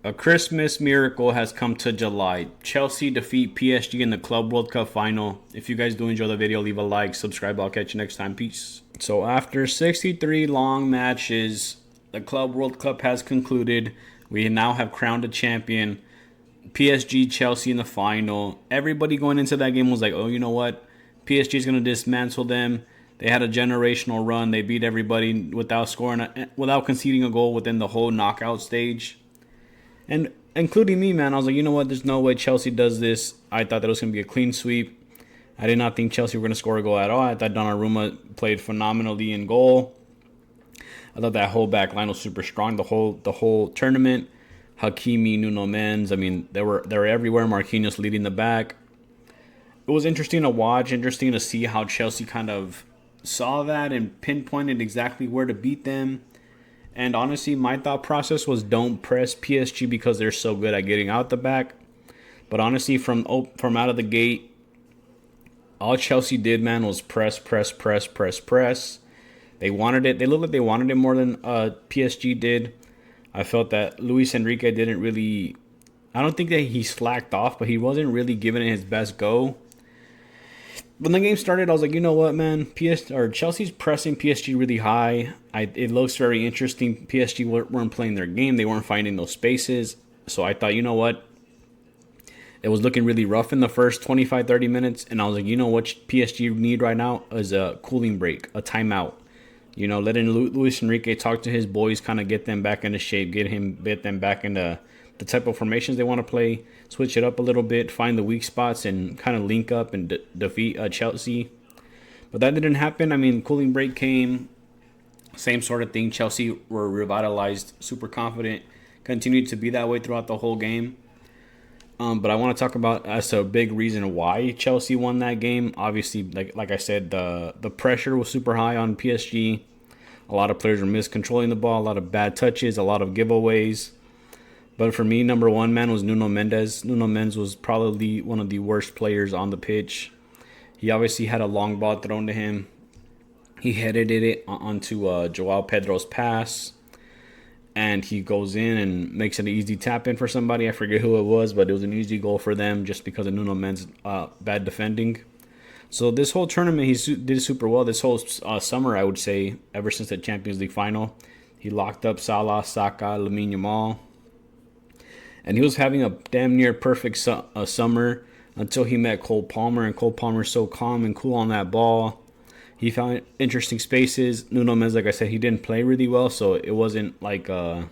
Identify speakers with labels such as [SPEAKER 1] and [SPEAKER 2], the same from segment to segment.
[SPEAKER 1] A Christmas miracle has come to July. Chelsea defeat PSG in the Club World Cup final. If you guys do enjoy the video, leave a like, subscribe. I'll catch you next time. Peace. So after 63 long matches, the Club World Cup has concluded. We now have crowned a champion. PSG, Chelsea in the final. Everybody going into that game was like, oh, you know what? PSG is going to dismantle them. They had a generational run. They beat everybody without conceding a goal within the whole knockout stage. And including me, man, I was like, you know what? There's no way Chelsea does this. I thought that it was going to be a clean sweep. I did not think Chelsea were going to score a goal at all. I thought Donnarumma played phenomenally in goal. I thought that whole back line was super strong the whole tournament. Hakimi, Nuno Mendes, I mean, they were everywhere. Marquinhos leading the back. It was interesting to watch, interesting to see how Chelsea kind of saw that and pinpointed exactly where to beat them. And honestly, my thought process was don't press PSG because they're so good at getting out the back. But honestly, from out of the gate, all Chelsea did, man, was press. They wanted it. They looked like they wanted it more than PSG did. I felt that Luis Enrique didn't really... I don't think that he slacked off, but he wasn't really giving it his best go. When the game started, I was like, you know what, man? Chelsea's pressing PSG really high. It looks very interesting. PSG weren't playing their game. They weren't finding those spaces. So I thought, you know what? It was looking really rough in the first 25, 30 minutes. And I was like, you know what PSG need right now is a cooling break, a timeout. You know, letting Luis Enrique talk to his boys, kind of get them back into shape, get them back into the type of formations they want to play, switch it up a little bit, find the weak spots, and kind of link up and defeat Chelsea. But that didn't happen. I mean, cooling break came, same sort of thing. Chelsea were revitalized, super confident, continued to be that way throughout the whole game. But I want to talk about as a big reason why Chelsea won that game. Obviously, like I said, the pressure was super high on PSG. A lot of players were miscontrolling the ball, a lot of bad touches, a lot of giveaways. But for me, number one, man, was Nuno Mendes. Nuno Mendes was probably one of the worst players on the pitch. He obviously had a long ball thrown to him. He headed it onto Joao Pedro's pass. And he goes in and makes an easy tap in for somebody. I forget who it was, but it was an easy goal for them just because of Nuno Mendes' bad defending. So this whole tournament, he did super well. This whole summer, I would say, ever since the Champions League final, he locked up Salah, Saka, Lamine Yamal. And he was having a damn near perfect summer until he met Cole Palmer. And Cole Palmer's so calm and cool on that ball. He found interesting spaces. Nuno Mendes, like I said, he didn't play really well. So it wasn't like... it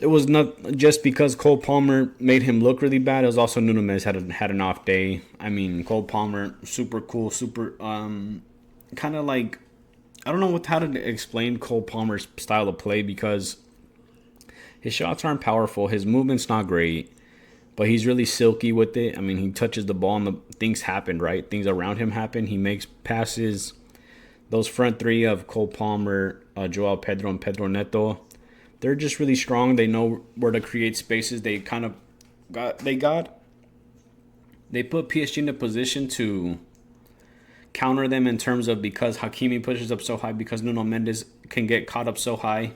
[SPEAKER 1] was not just because Cole Palmer made him look really bad. It was also Nuno Mendes had an off day. I mean, Cole Palmer, super cool, super... kind of like... I don't know how to explain Cole Palmer's style of play because... his shots aren't powerful. His movement's not great. But he's really silky with it. I mean, he touches the ball and things happen, right? Things around him happen. He makes passes. Those front three of Cole Palmer, Joao Pedro, and Pedro Neto, they're just really strong. They know where to create spaces. They kind of they put PSG in a position to counter them in terms of because Hakimi pushes up so high, because Nuno Mendes can get caught up so high.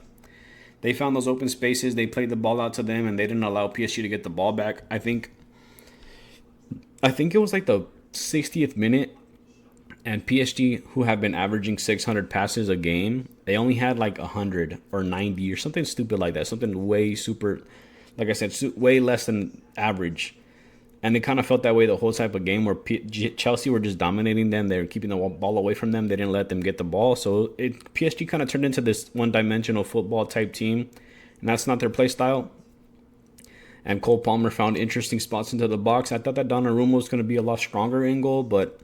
[SPEAKER 1] They found those open spaces. They played the ball out to them, and they didn't allow PSG to get the ball back. I think it was like the 60th minute, and PSG, who have been averaging 600 passes a game, they only had like 100 or 90 or something stupid like that. Something way super, like I said, way less than average. And they kind of felt that way the whole type of game where Chelsea were just dominating them. They were keeping the ball away from them. They didn't let them get the ball. So PSG kind of turned into this one-dimensional football type team. And that's not their play style. And Cole Palmer found interesting spots into the box. I thought that Donnarumma was going to be a lot stronger in goal. But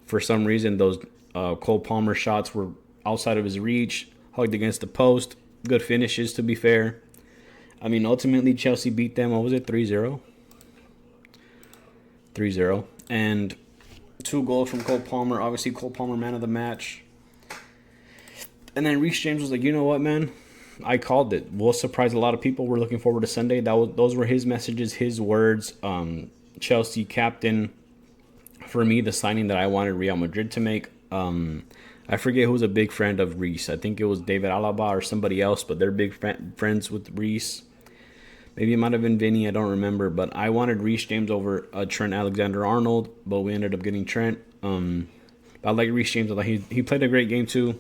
[SPEAKER 1] for some reason, those Cole Palmer shots were outside of his reach. Hugged against the post. Good finishes, to be fair. I mean, ultimately, Chelsea beat them. What was it, 3-0? 3-0. And 2 goals from Cole Palmer. Obviously, Cole Palmer, man of the match. And then Reece James was like, you know what, man? I called it. We'll surprise a lot of people. We're looking forward to Sunday. Those were his messages, his words. Chelsea captain. For me, the signing that I wanted Real Madrid to make. I forget who was a big friend of Reece. I think it was David Alaba or somebody else, but they're big friends with Reece. Maybe it might have been Vinny. I don't remember. But I wanted Reece James over Trent Alexander-Arnold, but we ended up getting Trent. I like Reece James. He played a great game too.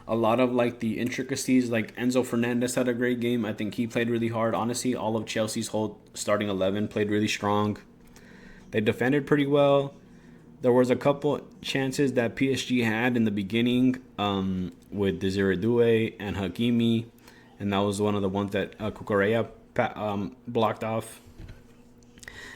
[SPEAKER 1] A lot of like the intricacies, like Enzo Fernandez had a great game. I think he played really hard. Honestly, all of Chelsea's whole starting 11 played really strong. They defended pretty well. There was a couple chances that PSG had in the beginning with Desiree Doué and Hakimi, and that was one of the ones that Cucurella blocked off.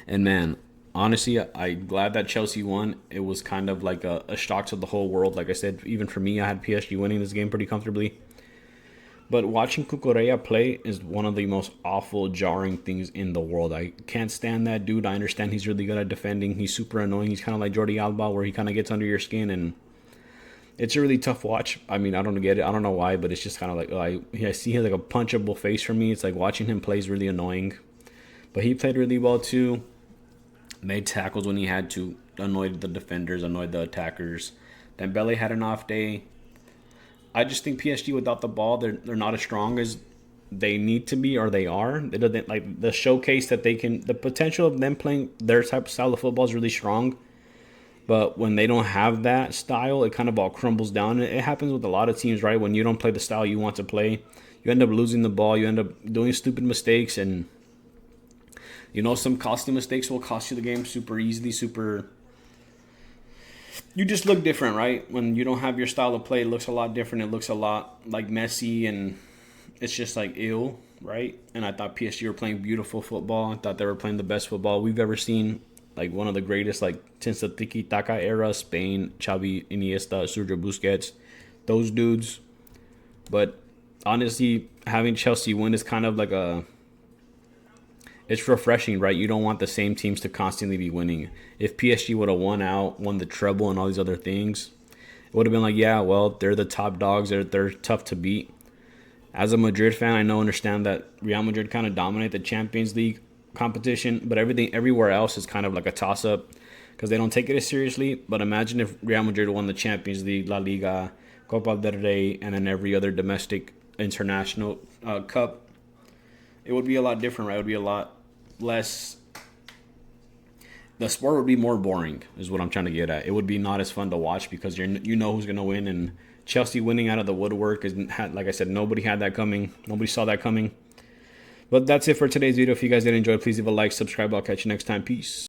[SPEAKER 1] And man, honestly, I'm glad that Chelsea won. It was kind of like a shock to the whole world. Like I said, even for me, I had PSG winning this game pretty comfortably. But watching Cucurella play is one of the most awful, jarring things in the world. I can't stand that dude. I understand he's really good at defending. He's super annoying. He's kind of like Jordi Alba, where he kind of gets under your skin, and it's a really tough watch. I mean, I don't get it. I don't know why, but it's just kind of like I see he has like a punchable face for me. It's like watching him play is really annoying. But he played really well too. Made tackles when he had to. Annoyed the defenders. Annoyed the attackers. Dembele had an off day. I just think PSG without the ball, they're not as strong as they need to be, or they are. They doesn't like the showcase that they can. The potential of them playing their type of style of football is really strong, but when they don't have that style, it kind of all crumbles down. It happens with a lot of teams, right? When you don't play the style you want to play, you end up losing the ball. You end up doing stupid mistakes, and some costly mistakes will cost you the game super easily. You just look different, right? When you don't have your style of play, it looks a lot different. It looks a lot like Messi, and it's just like ill, right? And I thought PSG were playing beautiful football. I thought they were playing the best football we've ever seen, like one of the greatest, like since the tiki-taka era, Spain, Xavi, Iniesta, Sergio Busquets, those dudes. But honestly, having Chelsea win is kind of like it's refreshing, right? You don't want the same teams to constantly be winning. If PSG would have won the treble and all these other things, it would have been like, yeah, well, they're the top dogs. They're tough to beat. As a Madrid fan, understand that Real Madrid kind of dominate the Champions League competition, but everywhere else is kind of like a toss-up because they don't take it as seriously. But imagine if Real Madrid won the Champions League, La Liga, Copa del Rey, and then every other domestic international cup. It would be a lot different, right? It would be a lot less. The sport would be more boring, is what I'm trying to get at. It would be not as fun to watch because you know who's going to win, and Chelsea winning out of the woodwork is, like I said, nobody had that coming. Nobody saw that coming. But that's it for today's video. If you guys did enjoy, please leave a like, subscribe. I'll catch you next time. Peace.